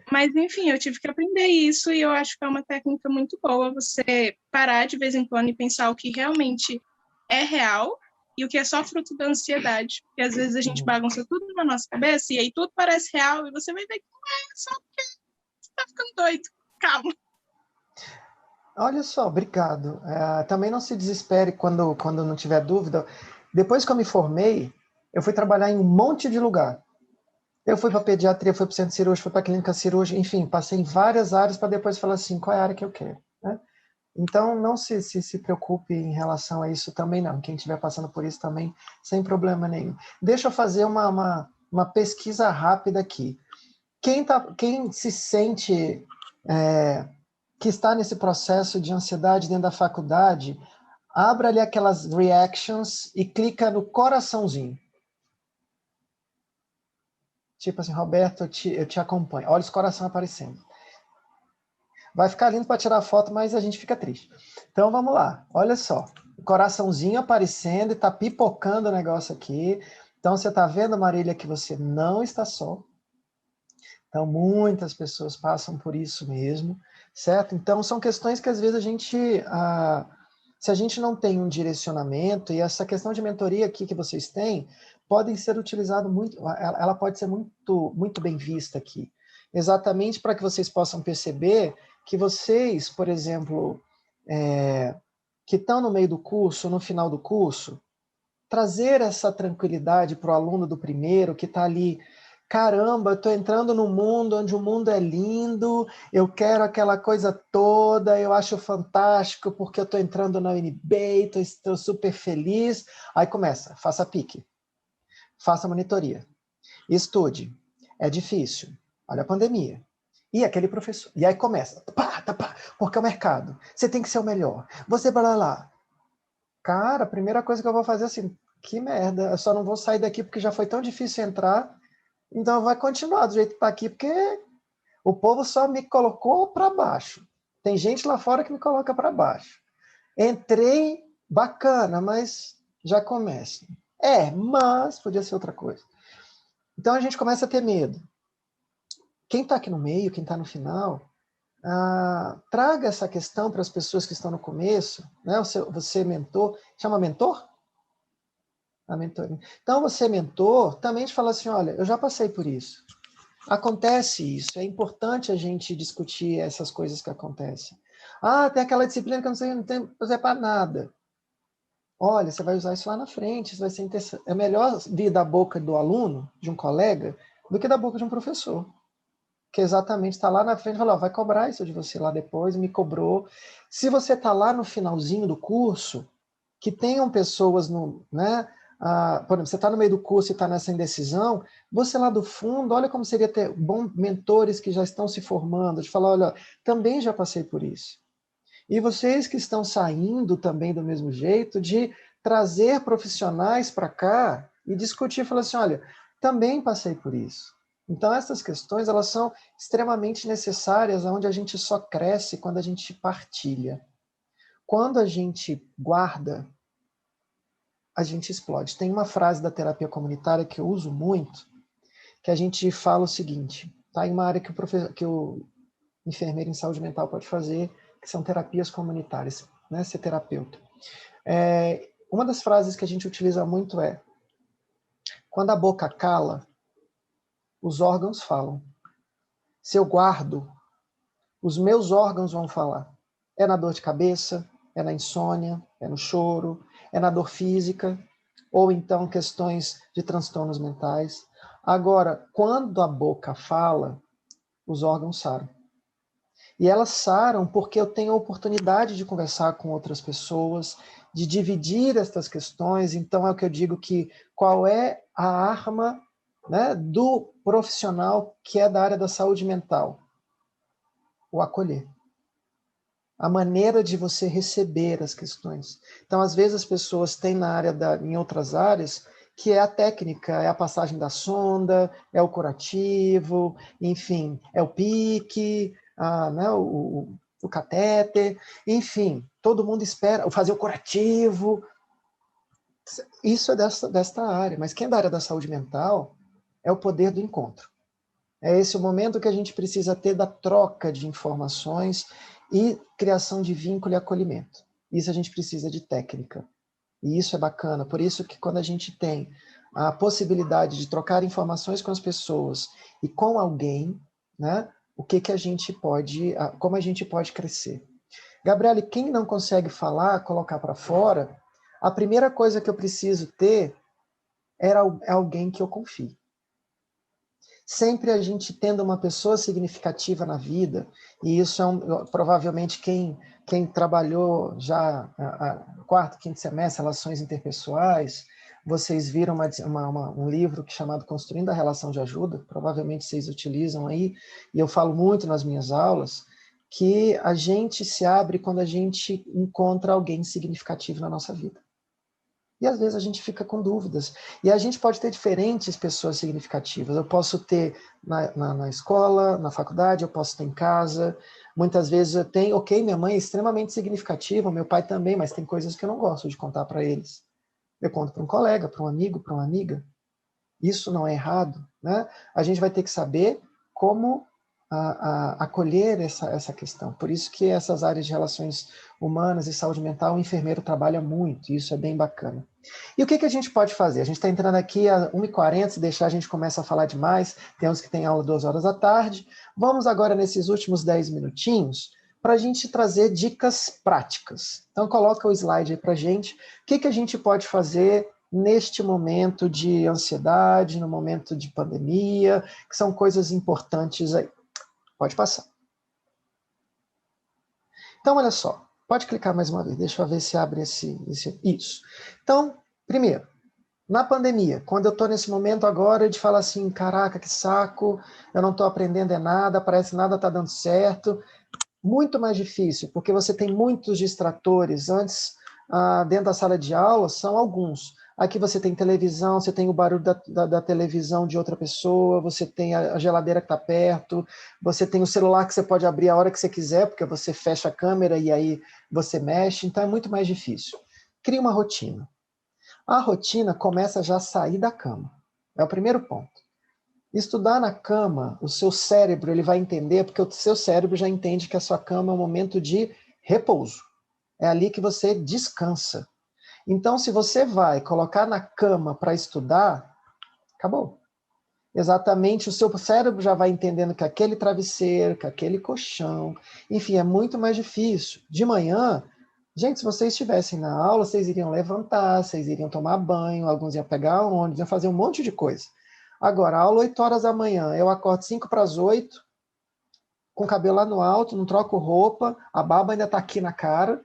Mas, enfim, eu tive que aprender isso e eu acho que é uma técnica muito boa você parar de vez em quando e pensar o que realmente é real e o que é só fruto da ansiedade. Porque às vezes a gente bagunça tudo na nossa cabeça e aí tudo parece real e você vai ver que não é só porque você tá ficando doido. Calma. Olha só, obrigado. Também não se desespere quando não tiver dúvida. Depois que eu me formei, eu fui trabalhar em um monte de lugar. Eu fui para pediatria, fui para o centro cirúrgico, fui para a clínica cirúrgica, enfim, passei em várias áreas para depois falar assim, qual é a área que eu quero, né? Então, não se preocupe em relação a isso também, não. Quem estiver passando por isso também, sem problema nenhum. Deixa eu fazer uma pesquisa rápida aqui. Quem se sente que está nesse processo de ansiedade dentro da faculdade, abra ali aquelas reactions e clica no coraçãozinho. Tipo assim, Roberto, eu te acompanho. Olha os coração aparecendo. Vai ficar lindo para tirar foto, mas a gente fica triste. Então vamos lá, olha só. O coraçãozinho aparecendo e está pipocando o negócio aqui. Então você está vendo, Marília, que você não está só. Então muitas pessoas passam por isso mesmo, certo? Então são questões que às vezes a gente... se a gente não tem um direcionamento, e essa questão de mentoria aqui que vocês têm, podem ser utilizado muito, ela pode ser muito, muito bem vista aqui. Exatamente para que vocês possam perceber que vocês, por exemplo, que estão no meio do curso, no final do curso, trazer essa tranquilidade para o aluno do primeiro, que está ali, caramba, eu estou entrando num mundo onde o mundo é lindo, eu quero aquela coisa toda, eu acho fantástico, porque eu estou entrando na UNB, estou super feliz. Aí começa, faça pique, faça monitoria, estude, é difícil, olha a pandemia. E aquele professor. E aí começa, porque é o mercado. Você tem que ser o melhor. Você blá lá. Cara, a primeira coisa que eu vou fazer é assim, que merda, eu só não vou sair daqui porque já foi tão difícil entrar, então vai continuar do jeito que está aqui, porque o povo só me colocou para baixo. Tem gente lá fora que me coloca para baixo. Entrei, bacana, mas já começa. Mas podia ser outra coisa. Então a gente começa a ter medo. Quem está aqui no meio, quem está no final, traga essa questão para as pessoas que estão no começo, né? Você é mentor, chama mentor? A mentoria. Então você mentor, também te fala assim, olha, eu já passei por isso. Acontece isso, é importante a gente discutir essas coisas que acontecem. Tem aquela disciplina que não tem fazer para nada. Olha, você vai usar isso lá na frente, isso vai ser interessante. É melhor vir da boca do aluno, de um colega, do que da boca de um professor. Que exatamente está lá na frente e fala, vai cobrar isso de você lá depois, me cobrou. Se você está lá no finalzinho do curso, que tenham pessoas no, né? Por exemplo, você está no meio do curso e está nessa indecisão, você lá do fundo, olha como seria ter bons mentores que já estão se formando, de falar, olha, também já passei por isso. E vocês que estão saindo também do mesmo jeito, de trazer profissionais para cá e discutir, falar assim, olha, também passei por isso. Então, essas questões, elas são extremamente necessárias, onde a gente só cresce quando a gente partilha. Quando a gente guarda, a gente explode. Tem uma frase da terapia comunitária que eu uso muito, que a gente fala o seguinte, tá? Em uma área que o enfermeiro em saúde mental pode fazer, que são terapias comunitárias, né? Ser terapeuta. Uma das frases que a gente utiliza muito é: quando a boca cala, os órgãos falam. Se eu guardo, os meus órgãos vão falar. É na dor de cabeça, é na insônia, é no choro, é na dor física, ou então questões de transtornos mentais. Agora, quando a boca fala, os órgãos saram. E elas saram porque eu tenho a oportunidade de conversar com outras pessoas, de dividir estas questões. Então é o que eu digo, que qual é a arma, né, do profissional que é da área da saúde mental? O acolher. A maneira de você receber as questões. Então, às vezes as pessoas têm em outras áreas, que é a técnica, é a passagem da sonda, é o curativo, enfim, é o pique, né, o catéter, enfim, todo mundo espera, fazer o curativo. Isso é desta área, mas quem é da área da saúde mental é o poder do encontro. É esse o momento que a gente precisa ter da troca de informações e criação de vínculo e acolhimento. Isso a gente precisa de técnica. E isso é bacana. Por isso que quando a gente tem a possibilidade de trocar informações com as pessoas e com alguém, né, o que a gente pode, como a gente pode crescer. Gabriele, quem não consegue falar, colocar para fora, a primeira coisa que eu preciso ter é alguém que eu confie. Sempre a gente tendo uma pessoa significativa na vida, e isso é provavelmente quem trabalhou já quarto, quinto semestre, relações interpessoais, vocês viram um livro chamado Construindo a Relação de Ajuda, provavelmente vocês utilizam aí, e eu falo muito nas minhas aulas, que a gente se abre quando a gente encontra alguém significativo na nossa vida. E às vezes a gente fica com dúvidas. E a gente pode ter diferentes pessoas significativas. Eu posso ter na escola, na faculdade, eu posso ter em casa. Muitas vezes eu tenho, ok, minha mãe é extremamente significativa, meu pai também, mas tem coisas que eu não gosto de contar para eles. Eu conto para um colega, para um amigo, para uma amiga. Isso não é errado, né? A gente vai ter que saber como acolher essa questão. Por isso que essas áreas de relações humanas e saúde mental, o enfermeiro trabalha muito, e isso é bem bacana. E o que a gente pode fazer? A gente está entrando aqui às 1h40, se deixar a gente começa a falar demais, temos que ter aula 2 horas da tarde. Vamos agora, nesses últimos 10 minutinhos, para a gente trazer dicas práticas. Então, coloca o slide aí para a gente. O que a gente pode fazer neste momento de ansiedade, no momento de pandemia, que são coisas importantes aí. Pode passar. Então, olha só. Pode clicar mais uma vez. Deixa eu ver se abre isso. Então, primeiro, na pandemia, quando eu estou nesse momento agora de falar assim, caraca, que saco, eu não estou aprendendo nada, parece que nada está dando certo. Muito mais difícil, porque você tem muitos distratores. Antes, dentro da sala de aula, são alguns. Aqui você tem televisão, você tem o barulho da televisão de outra pessoa, você tem a geladeira que está perto, você tem o celular que você pode abrir a hora que você quiser, porque você fecha a câmera e aí você mexe, então é muito mais difícil. Cria uma rotina. A rotina começa já a sair da cama. É o primeiro ponto. Estudar na cama, o seu cérebro ele vai entender, porque o seu cérebro já entende que a sua cama é um momento de repouso. É ali que você descansa. Então, se você vai colocar na cama para estudar, acabou. Exatamente, o seu cérebro já vai entendendo que aquele travesseiro, que aquele colchão, enfim, é muito mais difícil. De manhã, gente, se vocês estivessem na aula, vocês iriam levantar, vocês iriam tomar banho, alguns iam pegar ônibus, iam fazer um monte de coisa. Agora, aula 8 horas da manhã, eu acordo 5 para as 8, com o cabelo lá no alto, não troco roupa, a baba ainda está aqui na cara,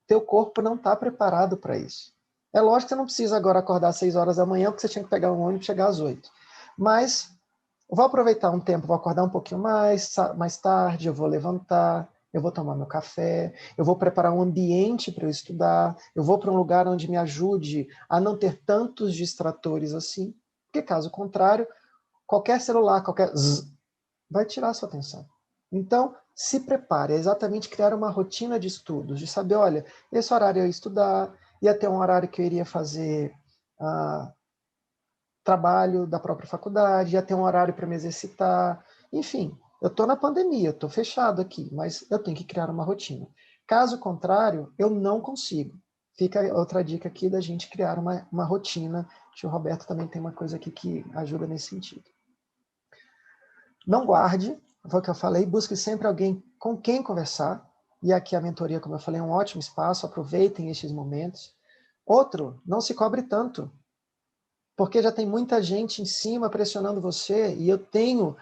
teu corpo não está preparado para isso. É lógico que você não precisa agora acordar às 6 horas da manhã, porque você tinha que pegar um ônibus e chegar às 8. Mas eu vou aproveitar um tempo, vou acordar um pouquinho mais tarde, eu vou levantar, eu vou tomar meu café, eu vou preparar um ambiente para eu estudar, eu vou para um lugar onde me ajude a não ter tantos distratores assim, porque caso contrário, qualquer celular, qualquer vai tirar a sua atenção. Então, se prepare, é exatamente criar uma rotina de estudos, de saber, olha, esse horário eu ia estudar, ia ter um horário que eu iria fazer trabalho da própria faculdade, ia ter um horário para me exercitar, enfim, eu estou na pandemia, estou fechado aqui, mas eu tenho que criar uma rotina. Caso contrário, eu não consigo. Fica outra dica aqui da gente criar uma rotina. O Roberto também tem uma coisa aqui que ajuda nesse sentido. Não guarde, foi o que eu falei, busque sempre alguém com quem conversar, e aqui a mentoria, como eu falei, é um ótimo espaço, aproveitem estes momentos. Outro, não se cobre tanto, porque já tem muita gente em cima pressionando você, e eu tenho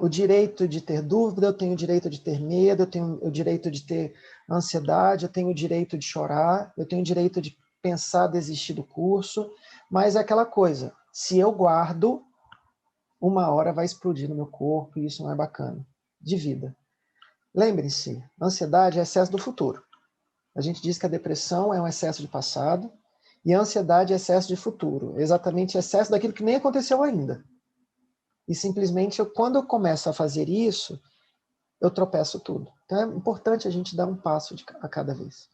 o direito de ter dúvida, eu tenho o direito de ter medo, eu tenho o direito de ter ansiedade, eu tenho o direito de chorar, eu tenho o direito de pensar desistir do curso, mas é aquela coisa, se eu guardo, uma hora vai explodir no meu corpo, e isso não é bacana. De vida. Lembre-se, ansiedade é excesso do futuro. A gente diz que a depressão é um excesso de passado, E a ansiedade é excesso de futuro, exatamente excesso daquilo que nem aconteceu ainda. E simplesmente, quando eu começo a fazer isso, eu tropeço tudo. Então é importante a gente dar um passo a cada vez.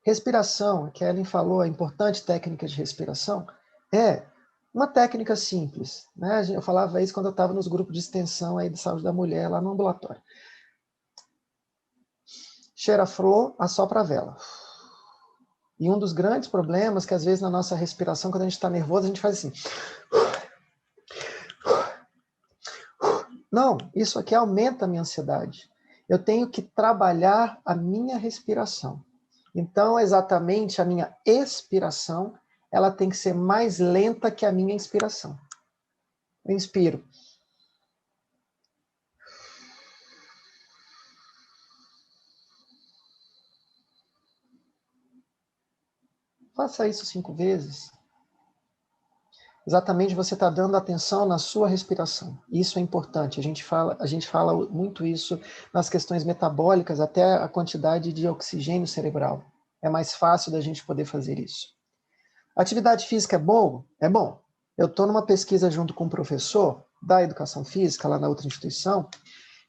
Respiração, que a Ellen falou, a importante técnica de respiração, é uma técnica simples. Né? Eu falava isso quando eu estava nos grupos de extensão aí de saúde da mulher, lá no ambulatório. Cheira a flor, assopra a vela. E um dos grandes problemas que às vezes na nossa respiração, quando a gente está nervoso, a gente faz assim. Não, isso aqui aumenta a minha ansiedade. Eu tenho que trabalhar a minha respiração. Então, exatamente, a minha expiração, ela tem que ser mais lenta que a minha inspiração. Eu inspiro. Faça isso 5 vezes. Exatamente, você está dando atenção na sua respiração. Isso é importante. A gente fala muito isso nas questões metabólicas, até a quantidade de oxigênio cerebral. É mais fácil da gente poder fazer isso. Atividade física é bom? É bom. Eu estou numa pesquisa junto com um professor da educação física, lá na outra instituição,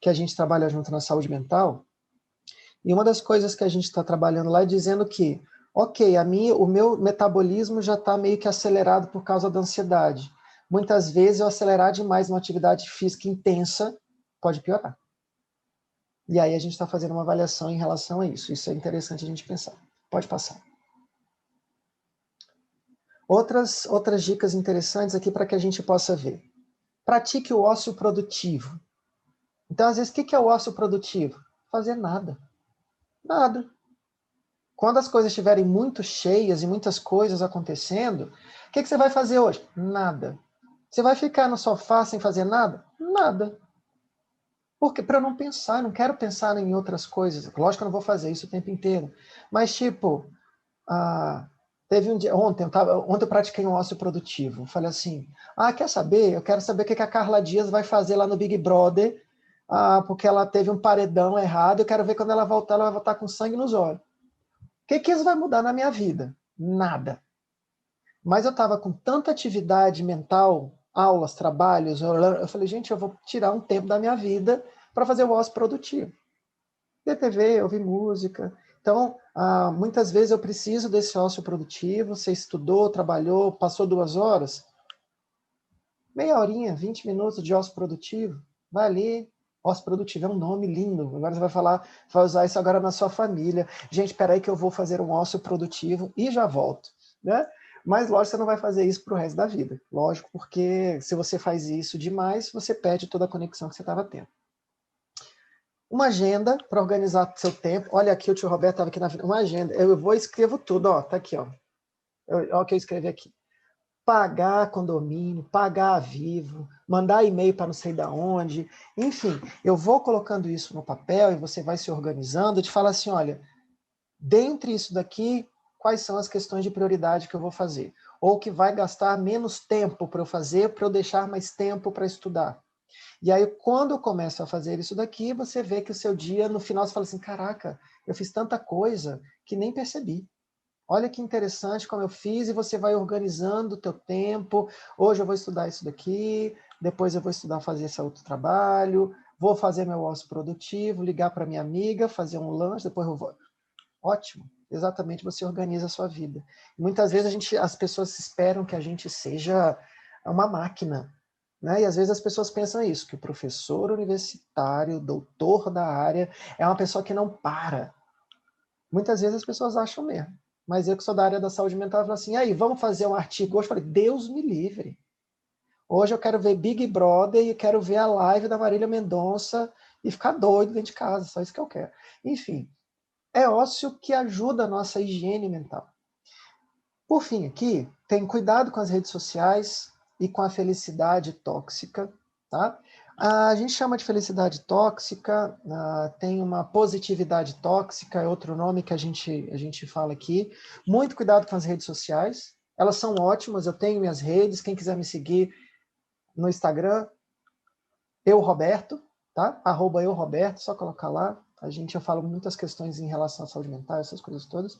que a gente trabalha junto na saúde mental, e uma das coisas que a gente está trabalhando lá é dizendo que, ok, o meu metabolismo já está meio que acelerado por causa da ansiedade. Muitas vezes eu acelerar demais uma atividade física intensa pode piorar. E aí a gente está fazendo uma avaliação em relação a isso. Isso é interessante a gente pensar. Pode passar. Outras dicas interessantes aqui para que a gente possa ver. Pratique o ócio produtivo. Então, às vezes, o que é o ócio produtivo? Fazer nada. Nada. Quando as coisas estiverem muito cheias e muitas coisas acontecendo, o que você vai fazer hoje? Nada. Você vai ficar no sofá sem fazer nada? Nada. Porque para eu não pensar, eu não quero pensar em outras coisas. Lógico que eu não vou fazer isso o tempo inteiro. Mas, tipo, teve um dia, ontem eu pratiquei um ócio produtivo. Falei assim, quer saber? Eu quero saber o que a Carla Dias vai fazer lá no Big Brother, porque ela teve um paredão errado, eu quero ver quando ela vai voltar com sangue nos olhos. O que isso vai mudar na minha vida? Nada. Mas eu estava com tanta atividade mental, aulas, trabalhos, eu falei, gente, eu vou tirar um tempo da minha vida para fazer o ócio produtivo. Ver TV, ouvir música. Então, muitas vezes eu preciso desse ócio produtivo. Você estudou, trabalhou, passou 2 horas, meia horinha, 20 minutos de ócio produtivo. Vai ali. Ócio produtivo é um nome lindo. Agora você vai usar isso agora na sua família. Gente, espera aí que eu vou fazer um ócio produtivo e já volto. Né? Mas, lógico, você não vai fazer isso para o resto da vida. Lógico, porque se você faz isso demais, você perde toda a conexão que você estava tendo. Uma agenda para organizar seu tempo. Olha aqui, o tio Roberto estava aqui na frente. Uma agenda. Eu vou e escrevo tudo. Ó, tá aqui. Olha o que eu escrevi aqui. Pagar condomínio, pagar a Vivo, mandar e-mail para não sei da onde. Enfim, eu vou colocando isso no papel e você vai se organizando. De falar assim, olha, dentre isso daqui, quais são as questões de prioridade que eu vou fazer? Ou que vai gastar menos tempo para eu fazer, para eu deixar mais tempo para estudar. E aí, quando eu começo a fazer isso daqui, você vê que o seu dia, no final, você fala assim, caraca, eu fiz tanta coisa que nem percebi. Olha que interessante como eu fiz, e você vai organizando o teu tempo. Hoje eu vou estudar isso daqui, depois eu vou estudar fazer esse outro trabalho, vou fazer meu ócio produtivo, ligar para minha amiga, fazer um lanche, depois eu vou... Ótimo, exatamente, você organiza a sua vida. Muitas vezes as pessoas esperam que a gente seja uma máquina, né? E às vezes as pessoas pensam isso, que o professor universitário, doutor da área, é uma pessoa que não para. Muitas vezes as pessoas acham mesmo. Mas eu que sou da área da saúde mental, eu falo assim, aí, vamos fazer um artigo hoje? Eu falei, Deus me livre. Hoje eu quero ver Big Brother e quero ver a live da Marília Mendonça e ficar doido dentro de casa, só isso que eu quero. Enfim, é ócio que ajuda a nossa higiene mental. Por fim, aqui, tem cuidado com as redes sociais e com a felicidade tóxica, tá? A gente chama de felicidade tóxica, tem uma positividade tóxica, é outro nome que a gente fala aqui. Muito cuidado com as redes sociais, elas são ótimas, eu tenho minhas redes, quem quiser me seguir no Instagram, euroberto, tá? @euroberto, só colocar lá. Eu falo muitas questões em relação à saúde mental, essas coisas todas.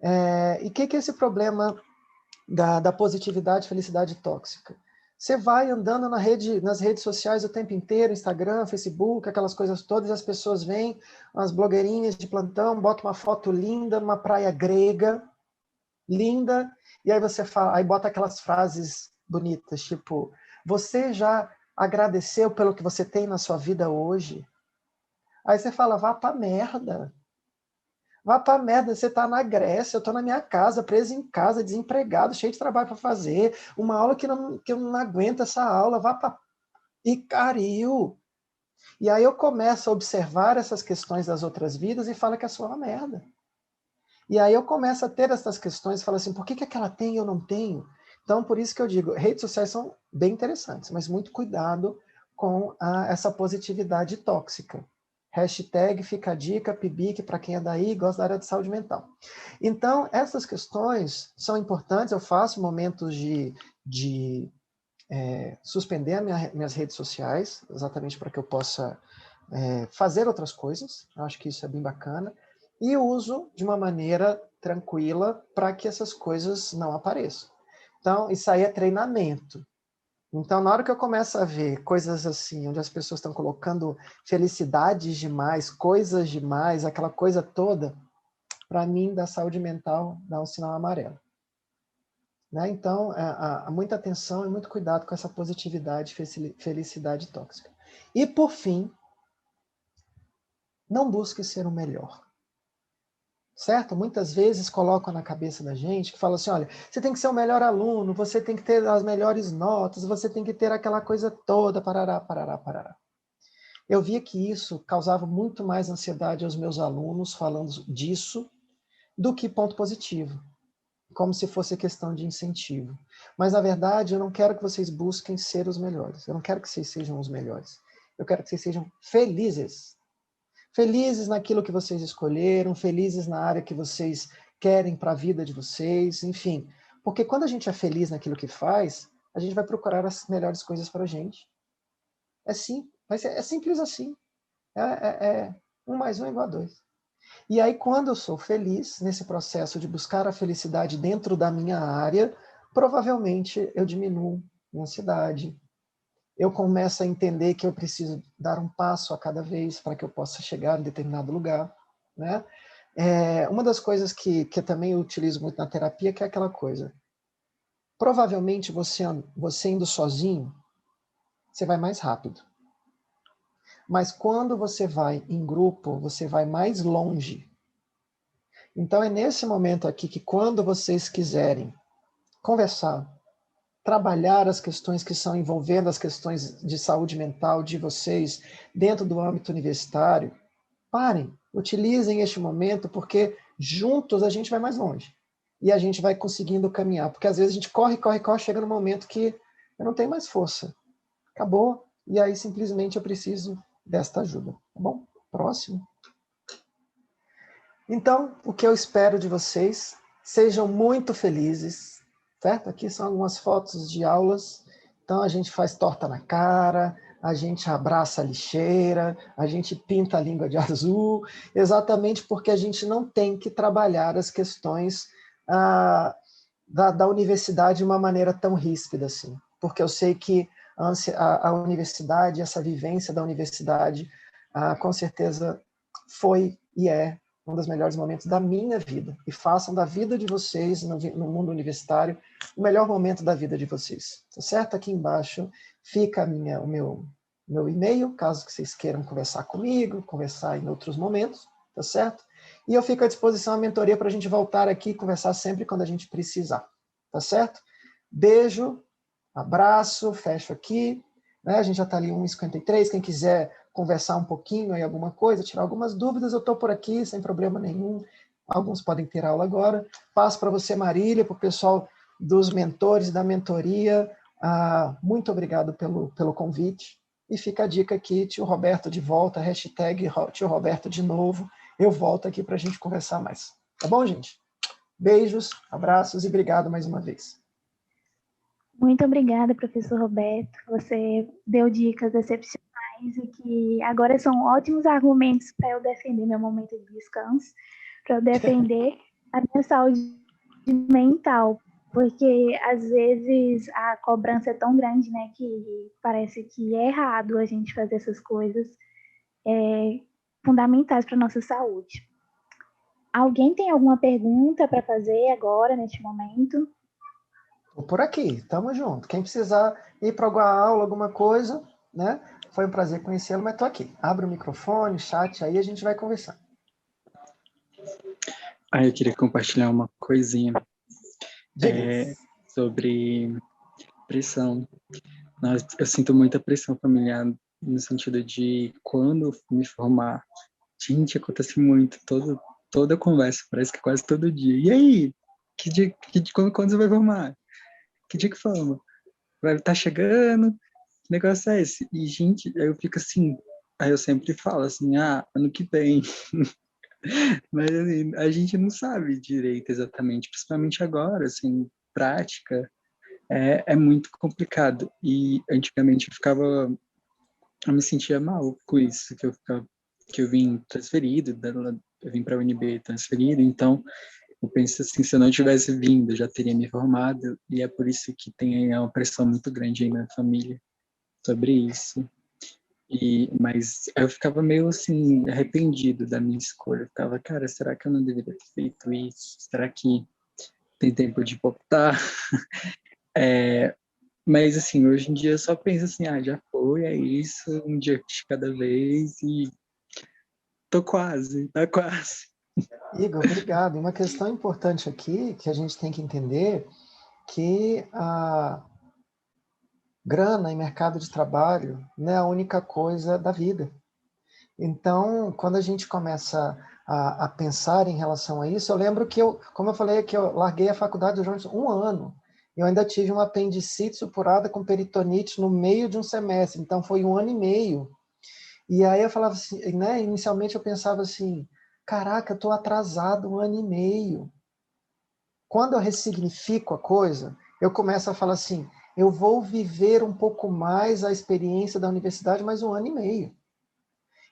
E o que é esse problema da positividade e felicidade tóxica? Você vai andando nas redes sociais o tempo inteiro, Instagram, Facebook, aquelas coisas todas, e as pessoas vêm, as blogueirinhas de plantão, botam uma foto linda, numa praia grega, linda, e aí você fala, aí bota aquelas frases bonitas, tipo, você já agradeceu pelo que você tem na sua vida hoje? Aí você fala, vá pra merda. Vá pra merda, você tá na Grécia, eu tô na minha casa, preso em casa, desempregado, cheio de trabalho para fazer, uma aula que eu não aguento essa aula, vá pra Icariu. E aí eu começo a observar essas questões das outras vidas e falo que é só uma merda. E aí eu começo a ter essas questões e falo assim, por que aquela tem e eu não tenho? Então, por isso que eu digo, redes sociais são bem interessantes, mas muito cuidado com essa positividade tóxica. Hashtag fica a dica, PIBIC, para quem é daí e gosta da área de saúde mental. Então, essas questões são importantes, eu faço momentos de suspender minhas redes sociais, exatamente para que eu possa fazer outras coisas, eu acho que isso é bem bacana, e uso de uma maneira tranquila para que essas coisas não apareçam. Então, isso aí é treinamento. Então, na hora que eu começo a ver coisas assim, onde as pessoas estão colocando felicidades demais, coisas demais, aquela coisa toda, para mim, da saúde mental, dá um sinal amarelo. Né? Então, muita atenção e muito cuidado com essa positividade, felicidade tóxica. E, por fim, não busque ser o melhor. Certo? Muitas vezes colocam na cabeça da gente que fala assim, olha, você tem que ser o melhor aluno, você tem que ter as melhores notas, você tem que ter aquela coisa toda, parará, parará, parará. Eu via que isso causava muito mais ansiedade aos meus alunos falando disso do que ponto positivo, como se fosse questão de incentivo. Mas, na verdade, eu não quero que vocês busquem ser os melhores, eu não quero que vocês sejam os melhores, eu quero que vocês sejam felizes. Felizes naquilo que vocês escolheram, felizes na área que vocês querem para a vida de vocês, enfim. Porque quando a gente é feliz naquilo que faz, a gente vai procurar as melhores coisas para a gente. É simples assim. 1 mais 1 igual a 2. E aí, quando eu sou feliz, nesse processo de buscar a felicidade dentro da minha área, provavelmente eu diminuo minha ansiedade, eu começo a entender que eu preciso dar um passo a cada vez para que eu possa chegar em determinado lugar, né? Uma das coisas que eu também utilizo muito na terapia, que é aquela coisa. Provavelmente você indo sozinho, você vai mais rápido. Mas quando você vai em grupo, você vai mais longe. Então é nesse momento aqui que quando vocês quiserem conversar, trabalhar as questões que são envolvendo as questões de saúde mental de vocês dentro do âmbito universitário, parem, utilizem este momento, porque juntos a gente vai mais longe. E a gente vai conseguindo caminhar, porque às vezes a gente corre, chega no momento que eu não tenho mais força. Acabou, e aí simplesmente eu preciso desta ajuda. Tá bom? Próximo. Então, o que eu espero de vocês, sejam muito felizes, certo? Aqui são algumas fotos de aulas. Então, a gente faz torta na cara, a gente abraça a lixeira, a gente pinta a língua de azul, exatamente porque a gente não tem que trabalhar as questões da universidade de uma maneira tão ríspida assim. Porque eu sei que a universidade, essa vivência da universidade, com certeza foi e é um dos melhores momentos da minha vida. E façam da vida de vocês, no mundo universitário, o melhor momento da vida de vocês. Tá certo? Aqui embaixo fica o meu e-mail, caso que vocês queiram conversar comigo, conversar em outros momentos, tá certo? E eu fico à disposição à mentoria para a gente voltar aqui e conversar sempre quando a gente precisar. Tá certo? Beijo, abraço, fecho aqui. Né? A gente já está ali 1h53, quem quiser conversar um pouquinho aí, alguma coisa, tirar algumas dúvidas, eu estou por aqui, sem problema nenhum. Alguns podem ter aula agora. Passo para você, Marília, para o pessoal dos mentores, da mentoria. Muito obrigado pelo convite. E fica a dica aqui, tio Roberto de volta, hashtag tio Roberto de novo. Eu volto aqui para a gente conversar mais. Tá bom, gente? Beijos, abraços e obrigado mais uma vez. Muito obrigada, professor Roberto. Você deu dicas excepcionais e que agora são ótimos argumentos para eu defender meu momento de descanso, para eu defender A minha saúde mental, porque às vezes a cobrança é tão grande, né, que parece que é errado a gente fazer essas coisas fundamentais para nossa saúde. Alguém tem alguma pergunta para fazer agora, neste momento? Tô por aqui, tamo junto. Quem precisar ir para alguma aula, alguma coisa, né? Foi um prazer conhecê-lo, mas tô aqui. Abre o microfone, chat, aí a gente vai conversar. Eu queria compartilhar uma coisinha sobre pressão. Eu sinto muita pressão familiar no sentido de quando me formar. Gente, acontece muito, toda conversa, parece que quase todo dia. E aí? Quando você vai formar? Que dia que forma? Vai estar chegando? Que negócio é esse? E, gente, aí eu fico assim, aí eu sempre falo assim, ano que vem. Mas assim, a gente não sabe direito exatamente, principalmente agora, assim, prática, é muito complicado. E antigamente eu me sentia mal com isso, que eu vim transferido, eu vim para a UNB transferido, então eu penso assim, se eu não tivesse vindo, eu já teria me formado, e é por isso que tem uma pressão muito grande aí na família sobre isso. Mas eu ficava meio assim, arrependido da minha escolha. Eu ficava, cara, será que eu não deveria ter feito isso? Será que tem tempo de voltar? Mas assim, hoje em dia eu só penso assim, já foi, é isso, um dia de cada vez e tá quase. Igor, obrigado. E uma questão importante aqui que a gente tem que entender que a grana e mercado de trabalho não é a única coisa da vida. Então, quando a gente começa a pensar em relação a isso, eu lembro que como eu falei, que eu larguei a faculdade durante 1 ano. Eu ainda tive uma apendicite supurada com peritonite no meio de um semestre, então foi 1 ano e meio. E aí eu falava assim, né, inicialmente eu pensava assim, caraca, eu estou atrasado 1 ano e meio. Quando eu ressignifico a coisa, eu começo a falar assim, eu vou viver um pouco mais a experiência da universidade mais 1 ano e meio.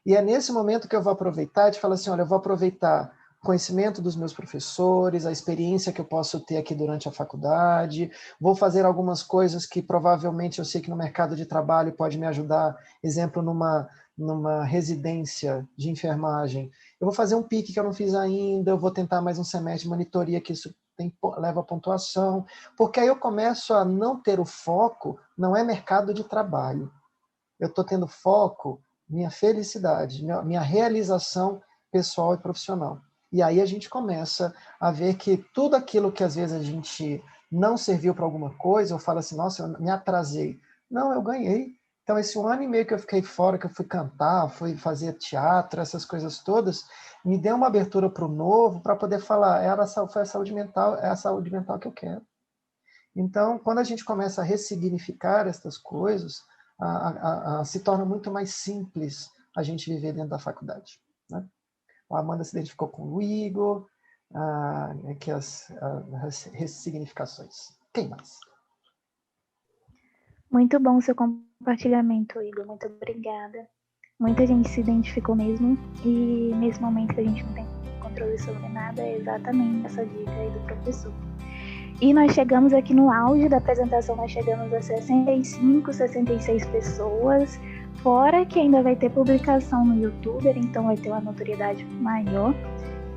E é nesse momento que eu vou aproveitar e falar assim, olha, eu vou aproveitar o conhecimento dos meus professores, a experiência que eu posso ter aqui durante a faculdade, vou fazer algumas coisas que provavelmente eu sei que no mercado de trabalho pode me ajudar, exemplo, numa residência de enfermagem. Eu vou fazer um PIC que eu não fiz ainda, eu vou tentar mais um semestre de monitoria, que isso leva a pontuação, porque aí eu começo a não ter o foco, não é mercado de trabalho. Eu estou tendo foco, minha felicidade, minha realização pessoal e profissional. E aí a gente começa a ver que tudo aquilo que às vezes a gente não serviu para alguma coisa, eu falo assim, nossa, eu me atrasei. Não, eu ganhei. Então, esse 1 ano e meio que eu fiquei fora, que eu fui cantar, fui fazer teatro, essas coisas todas, me deu uma abertura para o novo, para poder falar, foi a saúde mental, é a saúde mental que eu quero. Então, quando a gente começa a ressignificar essas coisas, se torna muito mais simples a gente viver dentro da faculdade. Né? A Amanda se identificou com o Igor, que as ressignificações. Quem mais? Muito bom o seu compartilhamento, Igor. Muito obrigada. Muita gente se identificou mesmo, e nesse momento que a gente não tem controle sobre nada, é exatamente essa dica aí do professor. E nós chegamos aqui no auge da apresentação, nós chegamos a 65, 66 pessoas, fora que ainda vai ter publicação no YouTube, então vai ter uma notoriedade maior.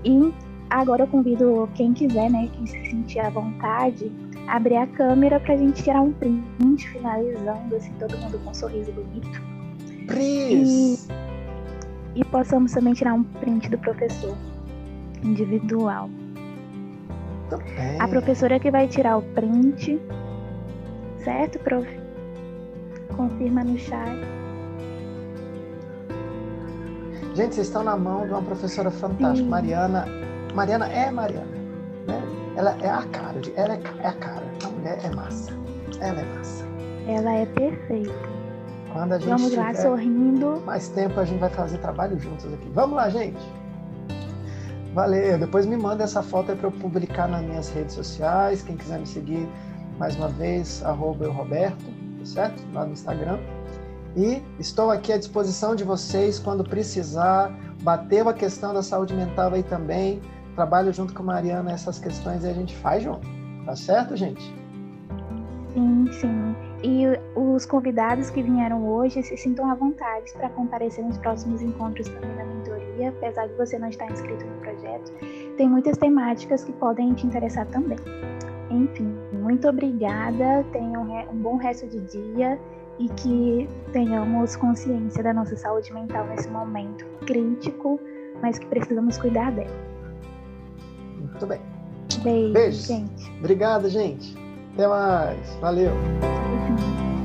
E agora eu convido quem quiser, né, quem se sentir à vontade, abrir a câmera pra gente tirar um print finalizando, assim, todo mundo com um sorriso bonito. E possamos também tirar um print do professor individual. A professora que vai tirar o print, certo, prof? Confirma no chat. Gente, vocês estão na mão de uma professora fantástica, Mariana. Mariana, né? Ela é a cara, ela é a cara. A mulher é massa. Ela é massa. Ela é perfeita. Quando a gente vamos lá, sorrindo. Mais tempo a gente vai fazer trabalho juntos aqui. Vamos lá, gente. Valeu. Depois me manda essa foto aí para eu publicar nas minhas redes sociais. Quem quiser me seguir, mais uma vez, @euroberto, certo? Lá no Instagram. E estou aqui à disposição de vocês quando precisar. Bateu a questão da saúde mental aí também. trabalho junto com a Mariana essas questões e a gente faz junto. Tá certo, gente? Sim, sim. E os convidados que vieram hoje se sintam à vontade para comparecer nos próximos encontros também da mentoria, apesar de você não estar inscrito no projeto. Tem muitas temáticas que podem te interessar também. Enfim, muito obrigada, tenham um bom resto de dia e que tenhamos consciência da nossa saúde mental nesse momento crítico, mas que precisamos cuidar dela. Muito bem. Beijo, gente. Obrigado, gente. Até mais. Valeu. Tchau.